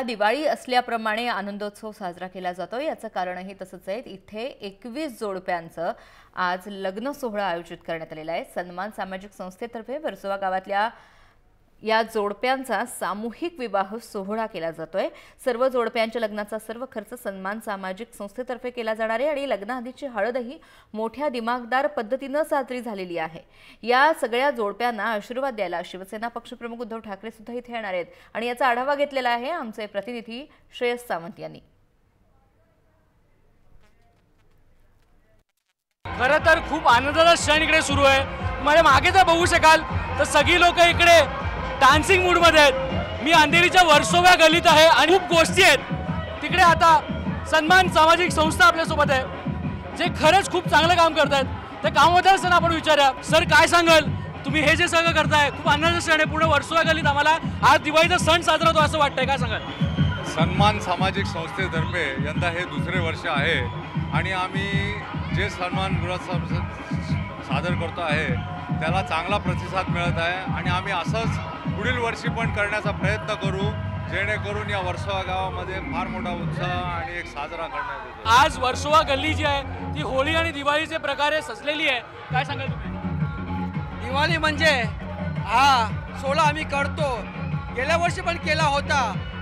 दिवाळी असल्याप्रमाणे आनंदोत्सव साजरा केला जातो। याचं कारणही तसंच आहे। इथे 21 जोडप्यांचं आज लग्न सोहळा आयोजित करण्यात आलेला आहे। सन्मान सामाजिक संस्थेतर्फे वर्सोवा गावातल्या या जोडप्यांचा सामूहिक विवाह सोहळा केला जातोय। सर्व जोडप्यांच्या लग्नाचा सर्व खर्च सन्मान सामाजिक संस्थेतर्फे केला जाणार आहे आणि लग्नाआधीची हळदही मोठ्या दिमागदार पद्धतीने साजरी झालेली आहे। या सगळ्या जोडप्यांना आशीर्वाद द्यायला शिवसेना पक्षप्रमुख उद्धव ठाकरे सुद्धा इथे येणार आहेत आणि याचा आढावा घेतलेला आहे आमचे प्रतिनिधी श्रेयस सावंत यांनी। खरं तर खूप आनंदाचा क्षण इकडे सुरू आहे। मला मागे जर बघू शकाल तर सगळी लोक इकडे डान्सिंग मूड मध्ये आहेत। मी अंधेरीच्या वर्सोवा गलीत आहे आणि खूप गोष्टी आहेत तिकडे। आता सन्मान सामाजिक संस्था आपल्या सोबत आहे जे खरंच खूप चांगलं काम करतात। त्या कामाबद्दल सर आपण विचारूया। सर काय सांगाल, तुम्ही हे जे सगळं करताय खूप आनंदाचा क्षण आहे। पूर्ण वर्सोवा गलीत आम्हाला आज दिवाळीचा सण साजरा होतो असं वाटतंय, काय सांगाल? सन्मान सामाजिक संस्थेतर्फे यंदा हे दुसरे वर्ष आहे आणि आम्ही जे सन्मान सादर करतो आहे त्याला चांगला प्रतिसाद मिळत आहे आणि आम्ही असंच पुढील वर्षी पण करण्याचा प्रयत्न करू जेणेकरून या वर्सोवा गावामध्ये फार मोठा उत्साह आणि एक साजरा करण्यात येतो। आज वर्सोवा गल्ली जी आहे ती होळी आणि दिवाळीचे प्रकारे सजलेली आहे, काय सांगाल तुम्ही? दिवाळी म्हणजे हा सोहळा आम्ही करतो, गेल्या वर्षी पण केला होता,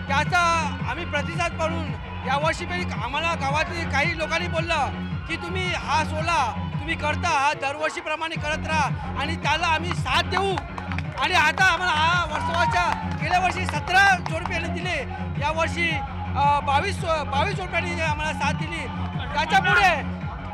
त्याचा आम्ही प्रतिसाद करून यावर्षी पण आम्हाला गावातील काही लोकांनी बोललं की तुम्ही हा सोहळा तुम्ही करता, हा दरवर्षीप्रमाणे करत राहा आणि त्याला आम्ही साथ देऊ। आणि आता आम्हाला हा वर्सोवाच्या गेल्या वर्षी 17 जोडप्यांनी दिले, यावर्षी 22 जोडप्यांनी आम्हाला साथ दिली। त्याच्यापुढे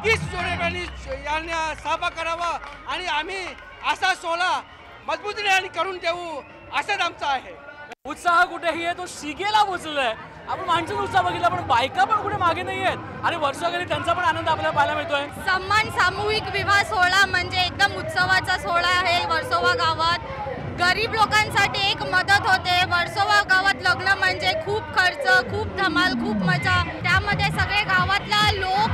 30 जोडप्यांनी यांना सहभाग करावा आणि आम्ही असा सोहळा मजबूतीने आणि करून देऊ असंच आमचं आहे। उत्साह कुठेही आहे तो शिगेला पोचलेला आहे। आपण माणसाचा उत्साह बघितला पण बायका पण कुठे मागे नाही आहेत आणि वर्सोवा गल्लीत त्यांचा पण आनंद आपल्याला पाहायला मिळतोय। सन्मान सामूहिक विवाह सोहळा म्हणजे एकदम उत्सवाचा सोहळा आहे। वर्सोवा गावात गरीब लोकांसाठी एक मदत होते। वर्सोवा गावात लग्न म्हणजे खूप खर्च, खूप धमाल, खूप मजा, त्यामध्ये सगळे गावातला लोक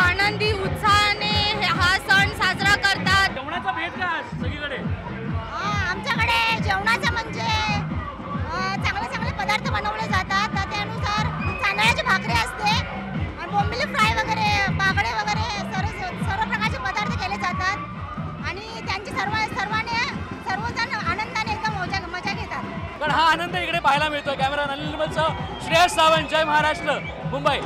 आनंदी उत्साहाने हा सण साजरा करतात। जेवणाचा भेट काय सगळीकडे? आमच्याकडे जेवणाचं म्हणजे चांगले पदार्थ बनवले जातात, त्यानुसार तांदळाची भाकरी असते आणि बोंबिल फ्राय वगैरे, बागडे वगैरे सर्व प्रकारचे पदार्थ केले जातात आणि त्यांची सर्वजण आनंदाने एकदम मजा घेतात। पण हा आनंद इकडे पाहायला मिळतोय। कॅमेरा अनिल निर्मलसह श्रेयस सावंत, जय महाराष्ट्र, मुंबई।